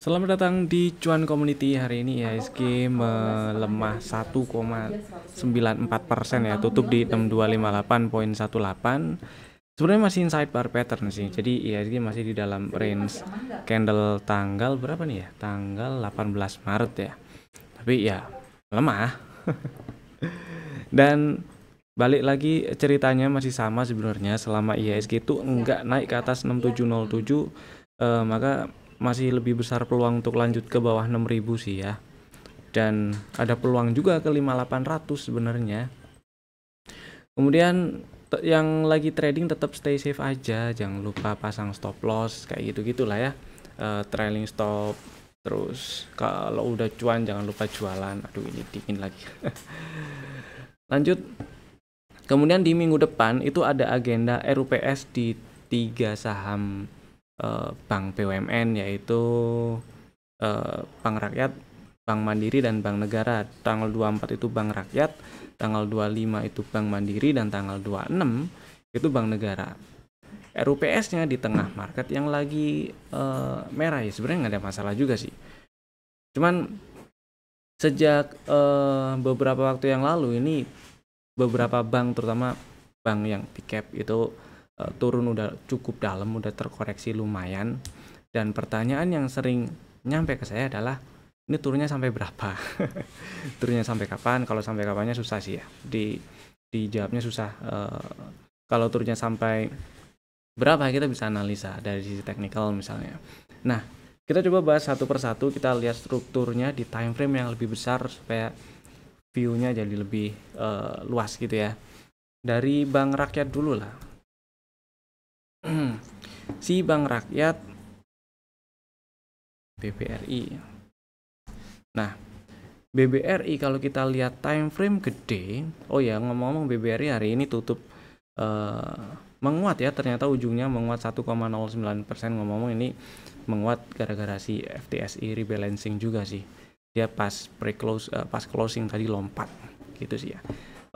Selamat datang di Cuan Community. Hari ini IHSG melemah 1,94% ya, tutup di 6258,18. Sebenarnya masih inside bar pattern sih. Jadi IHSG masih di dalam range candle tanggal berapa nih ya? Tanggal 18 Maret ya. Tapi ya lemah. Dan balik lagi ceritanya masih sama sebenarnya. Selama IHSG itu enggak naik ke atas 6707, maka masih lebih besar peluang untuk lanjut ke bawah 6000 sih ya. Dan ada peluang juga ke 5800 sebenarnya. Kemudian yang lagi trading tetap stay safe aja, jangan lupa pasang stop loss kayak gitu-gitulah ya. Trailing stop. Terus kalau udah cuan jangan lupa jualan. Aduh, ini dingin lagi. Lanjut. Kemudian di minggu depan itu ada agenda RUPS di 3 saham Bank BUMN, yaitu Bank Rakyat, Bank Mandiri, dan Bank Negara. Tanggal 24 itu Bank Rakyat, tanggal 25 itu Bank Mandiri, dan tanggal 26 itu Bank Negara. RUPS-nya di tengah market yang lagi merah ya, sebenarnya nggak ada masalah juga sih. Cuman sejak beberapa waktu yang lalu ini beberapa bank, terutama bank yang big cap itu turun udah cukup dalam, udah terkoreksi lumayan. Dan pertanyaan yang sering nyampe ke saya adalah, ini turunnya sampai berapa? Turunnya sampai kapan? Kalau sampai kapannya susah sih ya, dijawabnya susah. Kalau turunnya sampai berapa kita bisa analisa dari sisi teknikal misalnya. Nah, kita coba bahas satu persatu, kita lihat strukturnya di time frame yang lebih besar supaya view-nya jadi lebih luas gitu ya. Dari Bank Rakyat dulu lah. Si Bank Rakyat BBRI. Nah, BBRI kalau kita lihat time frame gede, oh ya ngomong-ngomong BBRI hari ini tutup menguat ya, ternyata ujungnya menguat 1,09%. Ngomong-ngomong ini menguat gara-gara si FTSI rebalancing juga sih. Dia pas closing tadi lompat gitu sih ya.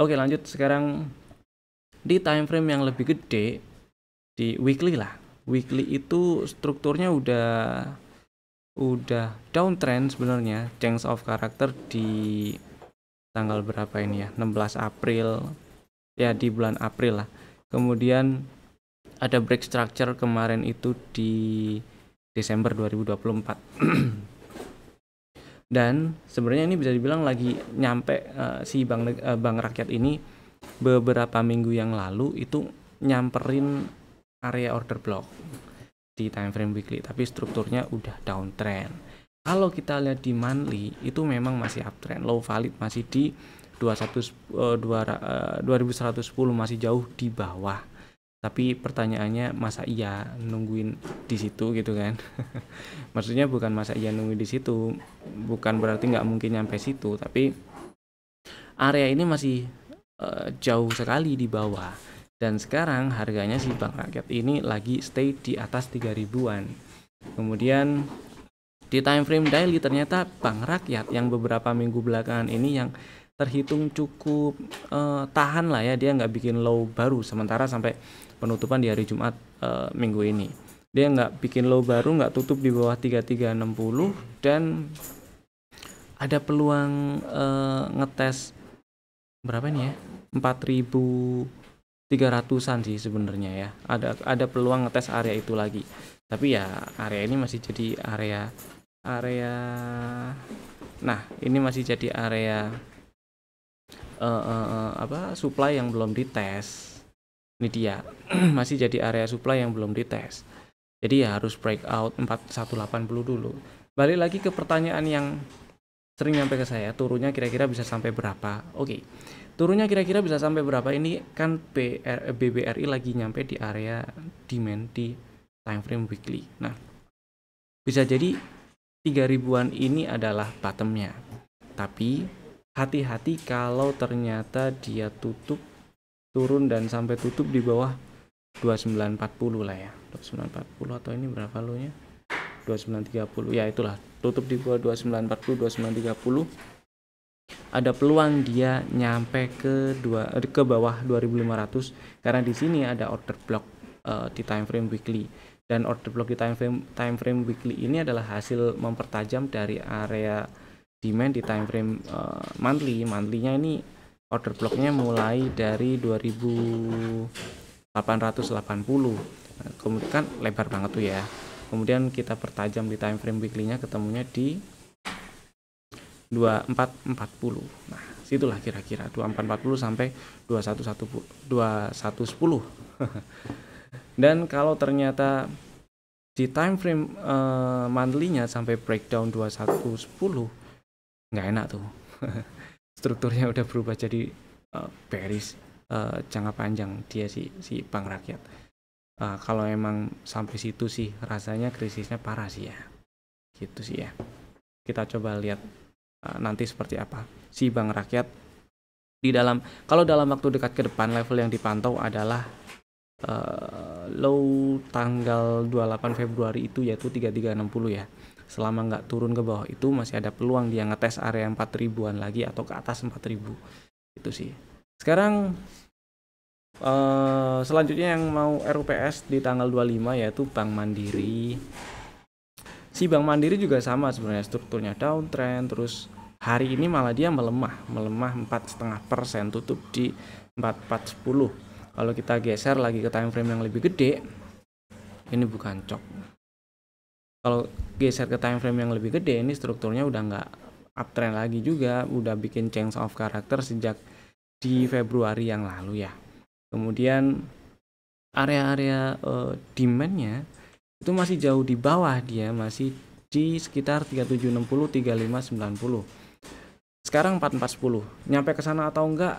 Oke, lanjut sekarang di time frame yang lebih gede, di weekly lah. Weekly itu strukturnya udah downtrend sebenarnya. Change of character di tanggal berapa ini ya, 16 April ya, di bulan April lah. Kemudian ada break structure kemarin itu di Desember 2024. Dan sebenarnya ini bisa dibilang lagi nyampe si Bank Rakyat ini beberapa minggu yang lalu itu nyamperin area order block di time frame weekly, tapi strukturnya udah downtrend. Kalau kita lihat di monthly itu memang masih uptrend, low valid masih di 2110, masih jauh di bawah. Tapi pertanyaannya, masa iya nungguin di situ gitu kan? Maksudnya bukan masa iya nungguin di situ, bukan berarti nggak mungkin nyampe situ, tapi area ini masih jauh sekali di bawah. Dan sekarang harganya si Bank Rakyat ini lagi stay di atas 3000-an. Kemudian di time frame daily ternyata Bank Rakyat yang beberapa minggu belakangan ini yang terhitung cukup tahan lah ya, dia nggak bikin low baru. Sementara sampai penutupan di hari Jumat minggu ini dia nggak bikin low baru, nggak tutup di bawah 3360, dan ada peluang ngetes berapa nih ya, 4300-an sih sebenarnya ya. Ada peluang ngetes area itu lagi. Tapi ya area ini masih jadi area nah, ini masih jadi area supply yang belum dites. Ini dia. Masih jadi area supply yang belum dites. Jadi ya harus breakout 4180 dulu. Balik lagi ke pertanyaan yang sering nyampe ke saya, turunnya kira-kira bisa sampai berapa? Oke. Turunnya kira-kira bisa sampai berapa? Ini kan BBRI lagi nyampe di area demand di time frame weekly. Nah, bisa jadi 3000-an ini adalah bottomnya. Tapi hati-hati kalau ternyata dia turun dan sampai tutup di bawah 2940 lah ya. 2940 atau ini berapa lo nya? 2930. Ya itulah, tutup di bawah 2940, 2930. Ada peluang dia nyampe ke bawah 2500 karena di sini ada order block di time frame weekly. Dan order block di time frame weekly ini adalah hasil mempertajam dari area demand di time frame monthly. Monthly-nya ini order blocknya mulai dari 2880. Kemudian kan lebar banget tuh ya. Kemudian kita pertajam di time frame weekly-nya, ketemunya di 2440. Nah, situlah kira-kira 2440 sampai 2110. Dan kalau ternyata di time frame monthly-nya sampai breakdown 2110, nggak enak tuh. Strukturnya udah berubah jadi bearish jangka panjang dia si bank rakyat. Kalau emang sampai situ sih rasanya krisisnya parah sih ya, gitu sih ya. Kita coba lihat nanti seperti apa si bank rakyat di dalam, kalau dalam waktu dekat ke depan level yang dipantau adalah low tanggal 28 Februari itu yaitu 3360 ya. Selama nggak turun ke bawah itu masih ada peluang dia ngetes area 4000-an lagi atau ke atas 4000 itu sih. Sekarang selanjutnya yang mau RUPS di tanggal 25 yaitu Bank Mandiri. Si Bank Mandiri juga sama sebenarnya, strukturnya downtrend, terus hari ini malah dia melemah 4,5%, tutup di 4410. Kalau kita geser lagi ke time frame yang lebih gede, ini bukan cok. Kalau geser ke time frame yang lebih gede, ini strukturnya udah nggak uptrend lagi juga, udah bikin change of character sejak di Februari yang lalu ya. Kemudian area-area demand-nya itu masih jauh di bawah, dia masih di sekitar 3760 3590. Sekarang 4410. Nyampe ke sana atau enggak?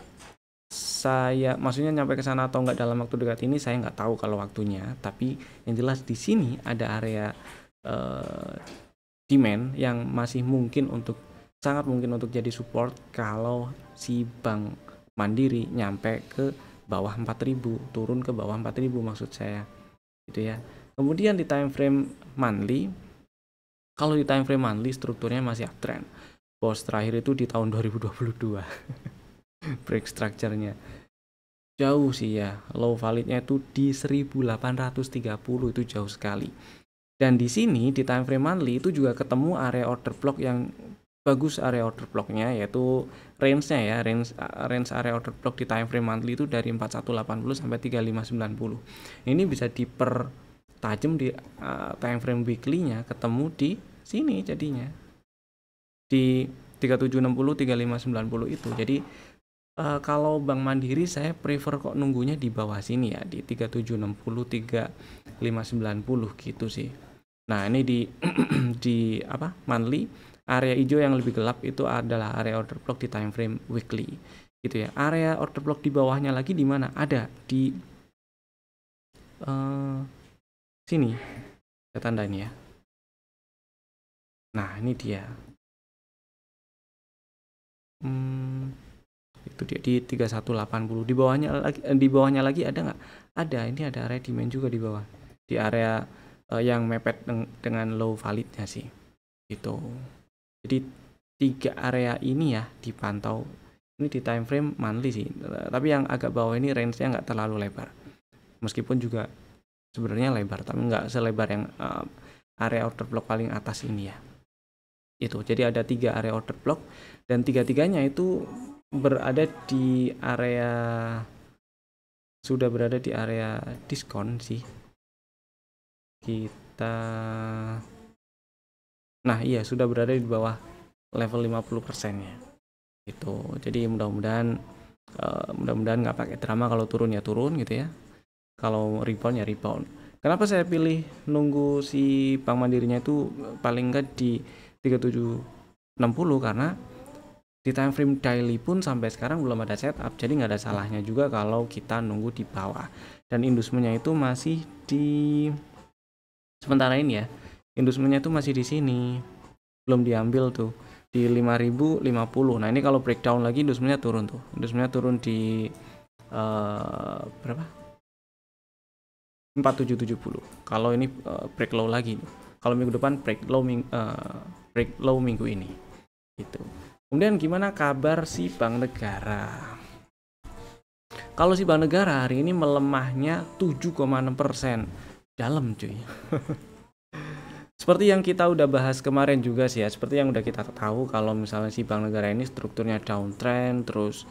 Maksudnya nyampe ke sana atau enggak dalam waktu dekat ini saya nggak tahu kalau waktunya, tapi yang jelas di sini ada area demand yang masih sangat mungkin untuk jadi support kalau si Bank Mandiri nyampe ke bawah 4000, turun ke bawah 4000 maksud saya gitu ya. Kemudian di time frame monthly, kalau di time frame monthly strukturnya masih uptrend. Bos terakhir itu di tahun 2022. Break structure-nya jauh sih ya, low validnya itu di 1830, itu jauh sekali. Dan di sini di time frame monthly itu juga ketemu area order block yang bagus, area order blocknya yaitu range-nya ya, range area order block di time frame monthly itu dari 4180 sampai 3590. Ini bisa dipertajam di time frame weekly-nya, ketemu di sini jadinya di 3760 3590 itu. Jadi kalau Bank Mandiri saya prefer kok nunggunya di bawah sini ya, di 3760 3590 gitu sih. Nah, ini di di monthly, area hijau yang lebih gelap itu adalah area order block di time frame weekly gitu ya. Area order block di bawahnya lagi di mana? Ada di sini. Saya tandain ya. Nah, ini dia. Itu dia di 3180. Di bawahnya lagi ada nggak? Ada. Ini ada area demand juga di bawah, di area yang mepet dengan low validnya sih gitu. Jadi 3 area ini ya dipantau. Ini di time frame monthly sih, tapi yang agak bawah ini range-nya nggak terlalu lebar, meskipun juga sebenarnya lebar tapi nggak selebar yang area order block paling atas ini ya. Itu jadi ada 3 area order block dan 3-tiganya itu sudah berada di area diskon sih. Sudah berada di bawah level 50% ya itu. Jadi mudah-mudahan nggak pakai drama, kalau turun ya turun gitu ya, kalau rebound ya rebound. Kenapa saya pilih nunggu si Bank Mandirinya itu paling nggak di 3760? Karena di time frame daily pun sampai sekarang belum ada setup, jadi nggak ada salahnya juga kalau kita nunggu di bawah. Dan inducementnya itu masih di sementara ini ya, inducementnya itu masih di sini, belum diambil tuh di 5050. Nah, ini kalau breakdown lagi inducementnya turun tuh, inducementnya turun di berapa? 4770. Kalau ini break low lagi, kalau minggu depan break low minggu ini gitu. Kemudian gimana kabar si Bank Negara? Kalau si Bank Negara hari ini melemahnya 7,6%. dalam cuy. Seperti yang kita udah bahas kemarin juga sih ya, seperti yang udah kita tahu kalau misalnya si Bank Negara ini strukturnya downtrend, terus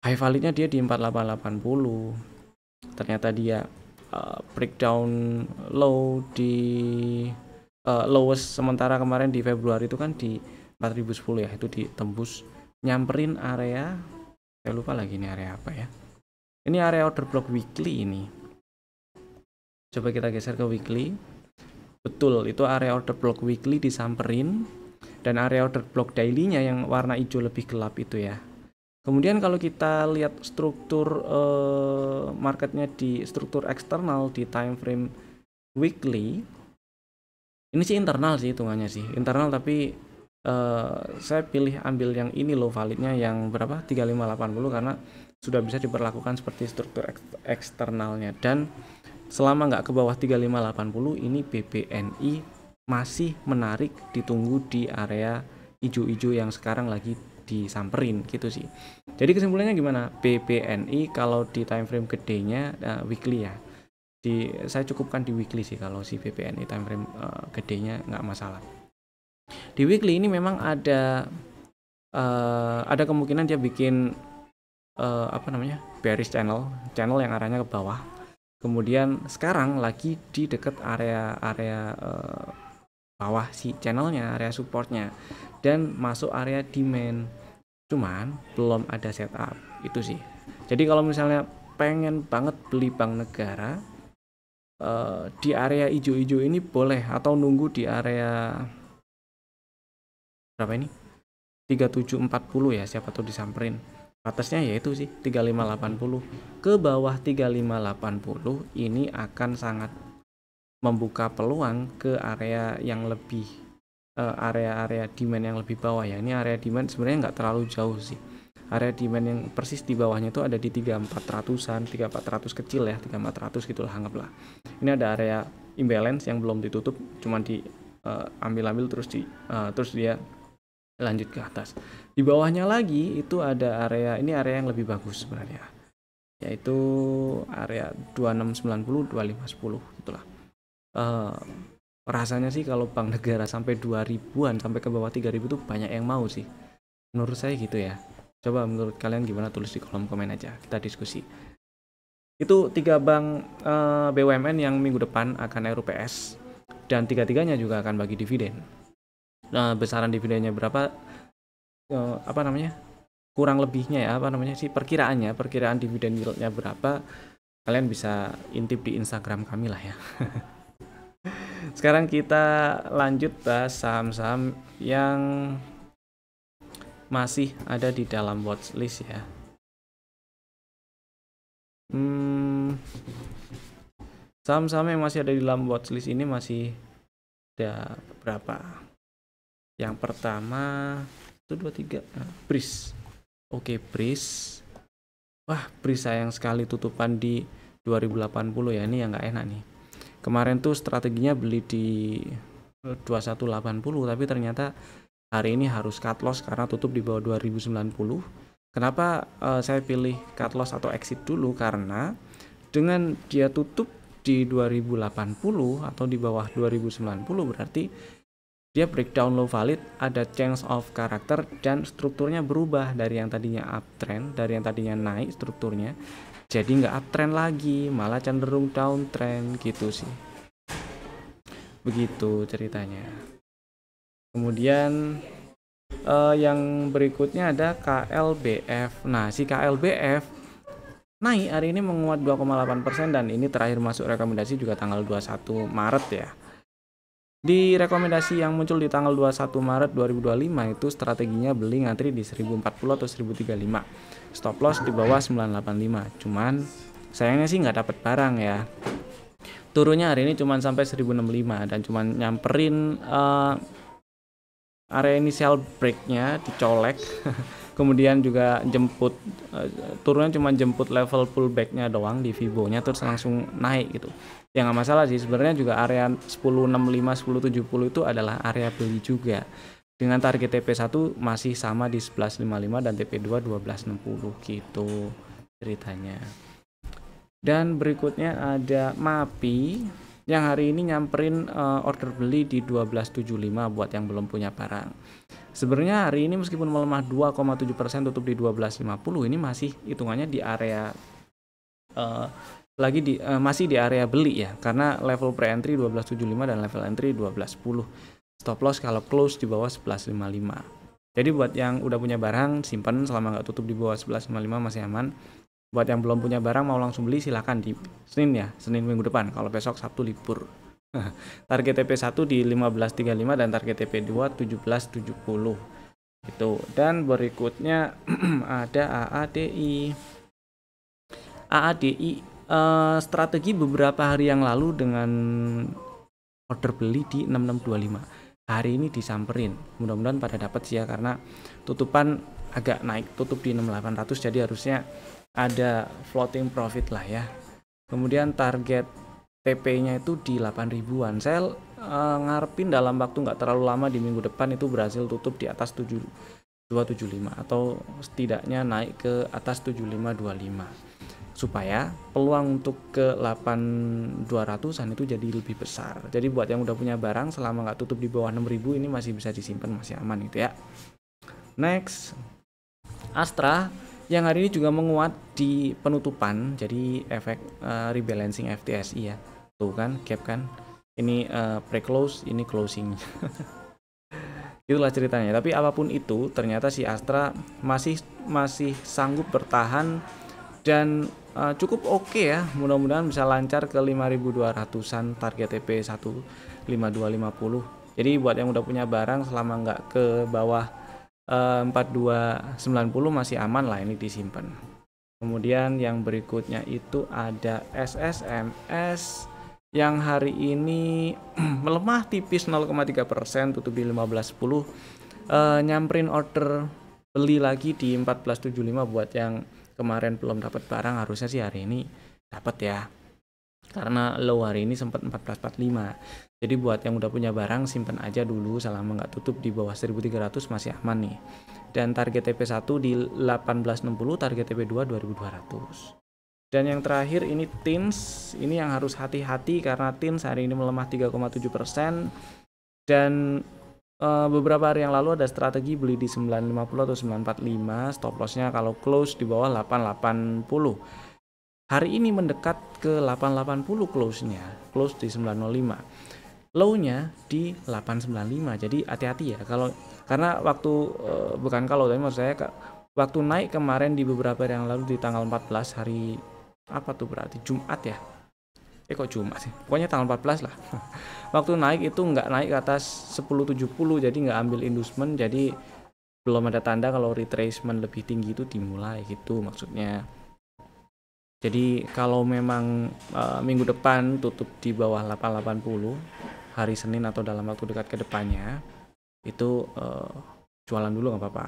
high value-nya dia di 4880. Ternyata dia breakdown low di lowest sementara kemarin di Februari itu kan di 4010 ya, itu ditembus nyamperin area, saya lupa lagi ini area apa ya. Ini area order block weekly ini. Coba kita geser ke weekly. Betul, itu area order block weekly disamperin, dan area order block daily-nya yang warna hijau lebih gelap itu ya. Kemudian kalau kita lihat struktur marketnya di struktur eksternal di time frame weekly, ini sih internal sih hitungannya sih, internal, tapi saya pilih ambil yang ini low validnya yang berapa 3580 karena sudah bisa diperlakukan seperti struktur eksternalnya, dan selama nggak ke bawah 3580 ini BBNI masih menarik, ditunggu di area hijau-hijau yang sekarang lagi disamperin gitu sih. Jadi kesimpulannya gimana? BBNI kalau di time frame gedenya weekly ya, saya cukupkan di weekly sih kalau si BBNI time frame gedenya nggak masalah. Di weekly ini memang ada kemungkinan dia bikin bearish channel yang arahnya ke bawah. Kemudian sekarang lagi di dekat area bawah si channelnya, area supportnya, dan masuk area demand, cuman belum ada setup itu sih. Jadi kalau misalnya pengen banget beli Bank Negara di area hijau-hijau ini boleh, atau nunggu di area berapa ini 3740 ya, siapa tuh disamperin. Batasnya yaitu sih 3580. Ke bawah 3580 ini akan sangat membuka peluang ke area yang lebih area demand yang lebih bawah ya. Ini area demand sebenarnya nggak terlalu jauh sih. Area demand yang persis di bawahnya itu ada di 3400-an, 3400 kecil ya, 3400 gitulah anggaplah. Ini ada area imbalance yang belum ditutup, cuma diambil terus dia lanjut ke atas. Di bawahnya lagi itu ada area, ini area yang lebih bagus sebenarnya, yaitu area 2690 2510 itulah. Rasanya sih kalau Bank Negara sampai 2000-an, sampai ke bawah 3000 tuh banyak yang mau sih, menurut saya gitu ya. Coba menurut kalian gimana, tulis di kolom komen aja, kita diskusi. Itu 3 bank BUMN yang minggu depan akan RUPS, dan tiga-tiganya juga akan bagi dividen. Nah, besaran dividennya berapa, kurang lebihnya ya, perkiraan dividen yieldnya berapa, kalian bisa intip di Instagram kami lah ya. Sekarang kita lanjut bahas saham-saham yang masih ada di dalam watchlist ya. Saham-saham yang masih ada di dalam watchlist ini masih ada berapa? Yang pertama 1, 2, 3 BRIS. Oke, BRIS. Wah, BRIS sayang sekali tutupan di 2080 ya. Ini yang nggak enak nih. Kemarin tuh strateginya beli di 2180, tapi ternyata hari ini harus cut loss karena tutup di bawah 2090. Kenapa saya pilih cut loss atau exit dulu? Karena dengan dia tutup di 2080 atau di bawah 2090 berarti dia breakdown low valid, ada change of character, dan strukturnya berubah dari yang tadinya uptrend, dari yang tadinya naik strukturnya jadi nggak uptrend lagi, malah cenderung downtrend gitu sih. Begitu ceritanya. Kemudian yang berikutnya ada KLBF. Nah, si KLBF naik hari ini menguat 2,8%, dan ini terakhir masuk rekomendasi juga tanggal 21 Maret ya. Di rekomendasi yang muncul di tanggal 21 Maret 2025 itu strateginya beli ngantri di 1040 atau 1035. Stop loss di bawah 985. Cuman sayangnya sih nggak dapat barang ya. Turunnya hari ini cuman sampai 1065 dan cuman nyamperin area initial break-nya dicolek. Kemudian juga jemput turunnya cuma jemput level pullback-nya doang di Fibo-nya, terus langsung naik gitu. Ya nggak masalah sih, sebenarnya juga area 1065 1070 itu adalah area beli juga, dengan target TP1 masih sama di 1155 dan TP2 1260 gitu ceritanya. Dan berikutnya ada MAPI yang hari ini nyamperin order beli di 12.75 buat yang belum punya barang. Sebenarnya hari ini meskipun melemah 2,7% tutup di 12.50, ini masih hitungannya di area masih di area beli ya, karena level pre-entry 12.75 dan level entry 12.10. Stop loss kalau close di bawah 11.55. Jadi buat yang udah punya barang simpan selama nggak tutup di bawah 11.55 masih aman. Buat yang belum punya barang mau langsung beli silahkan di Senin ya, Senin minggu depan. Kalau besok Sabtu libur. Target TP1 di 15.35 dan target TP2 17.70 itu. Dan berikutnya ada AADI. Strategi beberapa hari yang lalu dengan order beli di 6625. Hari ini disamperin. Mudah-mudahan pada dapat sih ya, karena tutupan agak naik, tutup di 6800, jadi harusnya ada floating profit lah ya. Kemudian target TP-nya itu di 8.000-an. Saya ngarepin dalam waktu nggak terlalu lama di minggu depan itu berhasil tutup di atas 7275 atau setidaknya naik ke atas 7525 supaya peluang untuk ke 8200-an itu jadi lebih besar. Jadi buat yang udah punya barang selama nggak tutup di bawah 6.000 ini masih bisa disimpan, masih aman gitu ya. Next, Astra yang hari ini juga menguat di penutupan, jadi efek rebalancing FTSI ya. Tuh kan, gap kan. Ini pre-close, ini closing. Itulah ceritanya. Tapi apapun itu, ternyata si Astra masih sanggup bertahan dan cukup oke ya. Mudah-mudahan bisa lancar ke 5.200-an target TP 15250. Jadi buat yang udah punya barang selama nggak ke bawah 4290 masih aman lah, ini disimpan. Kemudian yang berikutnya itu ada SSMS yang hari ini melemah tipis 0,3%, tutup di 15.10. Nyamperin order beli lagi di 14.75 buat yang kemarin belum dapat barang, harusnya sih hari ini dapat ya. Karena low hari ini sempat 14.45. Jadi buat yang udah punya barang simpen aja dulu selama nggak tutup di bawah 1.300 masih aman nih. Dan target TP1 di 18.60, target TP2 2.200. Dan yang terakhir ini TINS, ini yang harus hati-hati karena TINS hari ini melemah 3,7%. Dan beberapa hari yang lalu ada strategi beli di 950 atau 945, stop lossnya kalau close di bawah 880. Hari ini mendekat ke 880 close-nya, close di 905. Low-nya di 895. Jadi hati-hati ya karena waktu tapi maksud saya waktu naik kemarin di beberapa hari yang lalu di tanggal 14 hari apa tuh, berarti Jumat ya. Kok Jumat sih? Pokoknya tanggal 14 lah. Waktu naik itu nggak naik ke atas 1070, jadi nggak ambil inducement, jadi belum ada tanda kalau retracement lebih tinggi itu dimulai gitu maksudnya. Jadi kalau memang minggu depan tutup di bawah 880 hari Senin atau dalam waktu dekat ke depannya itu jualan dulu nggak apa-apa.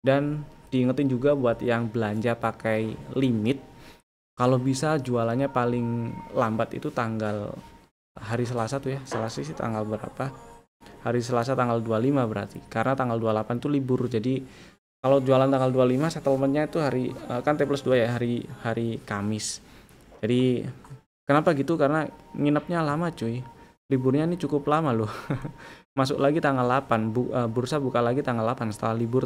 Dan diingetin juga buat yang belanja pakai limit, kalau bisa jualannya paling lambat itu tanggal hari Selasa tuh ya. Selasa sih tanggal berapa? Hari Selasa tanggal 25 berarti. Karena tanggal 28 tuh libur. Jadi kalau jualan tanggal 25 settlementnya itu hari kan T+2 ya, hari Kamis. Jadi kenapa gitu? Karena nginepnya lama cuy. Liburnya ini cukup lama loh. Masuk lagi tanggal 8, bursa buka lagi tanggal 8 setelah libur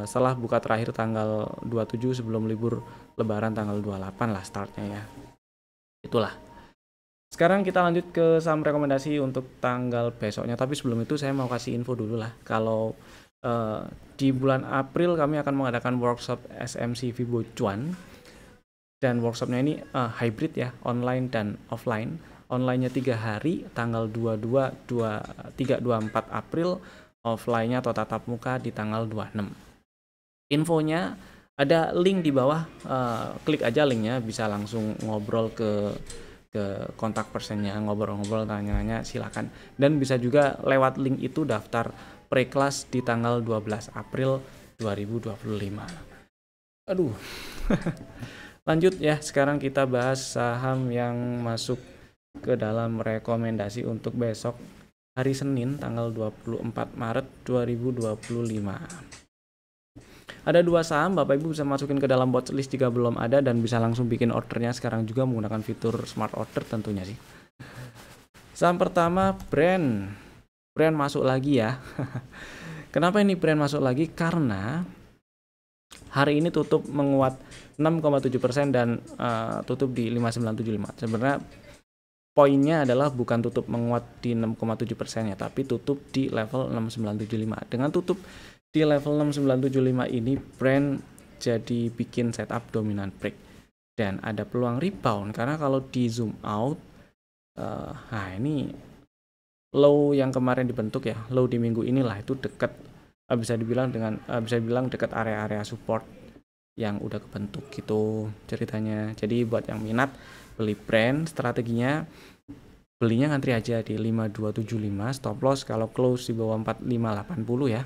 setelah buka terakhir tanggal 27 sebelum libur lebaran tanggal 28 lah startnya ya. Itulah. Sekarang kita lanjut ke saham rekomendasi untuk tanggal besoknya. Tapi sebelum itu saya mau kasih info dulu lah. Kalau di bulan April kami akan mengadakan workshop SMC Vibo Cuan. Dan workshopnya ini hybrid ya, online dan offline. Online-nya 3 hari, tanggal 22, 23, 24 April. Offline-nya atau tatap muka di tanggal 26. Infonya ada link di bawah, klik aja linknya, bisa langsung ngobrol ke kontak personnya, ngobrol-ngobrol, tanya-tanya silakan. Dan bisa juga lewat link itu daftar pre-kelas di tanggal 12 April 2025. Aduh. Lanjut ya, sekarang kita bahas saham yang masuk ke dalam rekomendasi untuk besok hari Senin tanggal 24 Maret 2025. Ada 2 saham, Bapak Ibu bisa masukin ke dalam watchlist jika belum ada dan bisa langsung bikin ordernya sekarang juga menggunakan fitur smart order tentunya sih. Saham pertama brand masuk lagi ya. Kenapa ini brand masuk lagi? Karena hari ini tutup menguat 6,7% dan tutup di 5975. Sebenarnya poinnya adalah bukan tutup menguat di 6,7% ya, tapi tutup di level 6975. Dengan tutup di level 6975 ini brand jadi bikin setup dominant break dan ada peluang rebound karena kalau di zoom out ini low yang kemarin dibentuk ya, low di minggu inilah itu dekat bisa dibilang dekat area-area support yang udah kebentuk gitu ceritanya. Jadi buat yang minat beli brand, strateginya belinya ngantri aja di 5275, stop loss kalau close di bawah 4580 ya.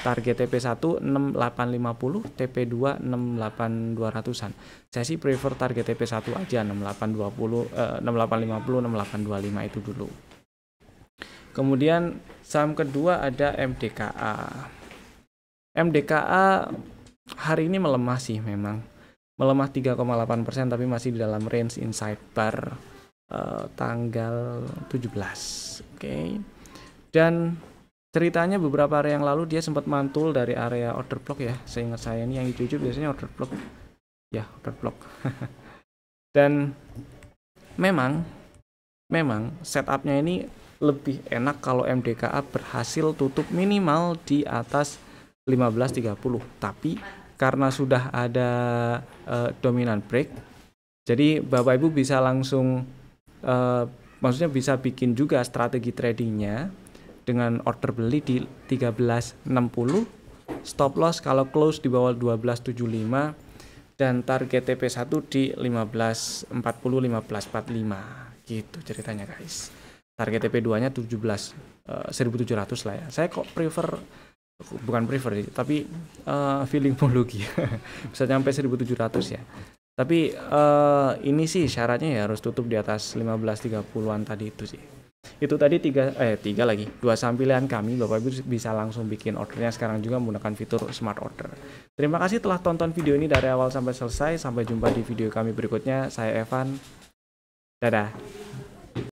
Target TP1 6850, TP2 68200-an. Saya sih prefer target TP1 aja 6850, 6825 itu dulu. Kemudian saham kedua ada MDKA. MDKA hari ini melemah sih memang. Melemah 3,8% tapi masih di dalam range inside bar tanggal 17. Oke. Dan ceritanya beberapa hari yang lalu dia sempat mantul dari area order block ya. Seingat saya ini yang hijau-hijau biasanya order block. Ya, order block. Dan memang setupnya ini lebih enak kalau MDKA berhasil tutup minimal di atas 15.30. Tapi karena sudah ada dominant break, jadi Bapak Ibu bisa langsung maksudnya bisa bikin juga strategi tradingnya dengan order beli di 13.60, stop loss kalau close di bawah 12.75 dan target TP1 di 15.40 15.45 gitu ceritanya guys. Target TP2 nya 1.700 lah ya. Saya kok bukan prefer sih, tapi feeling mulugi bisa sampai 1.700 ya. Tapi ini sih syaratnya ya harus tutup di atas 15.30-an tadi itu sih. Itu tadi 2 saham pilihan kami. Bapak Ibu bisa langsung bikin ordernya sekarang juga menggunakan fitur smart order. Terima kasih telah tonton video ini dari awal sampai selesai. Sampai jumpa di video kami berikutnya. Saya Evan. Dadah.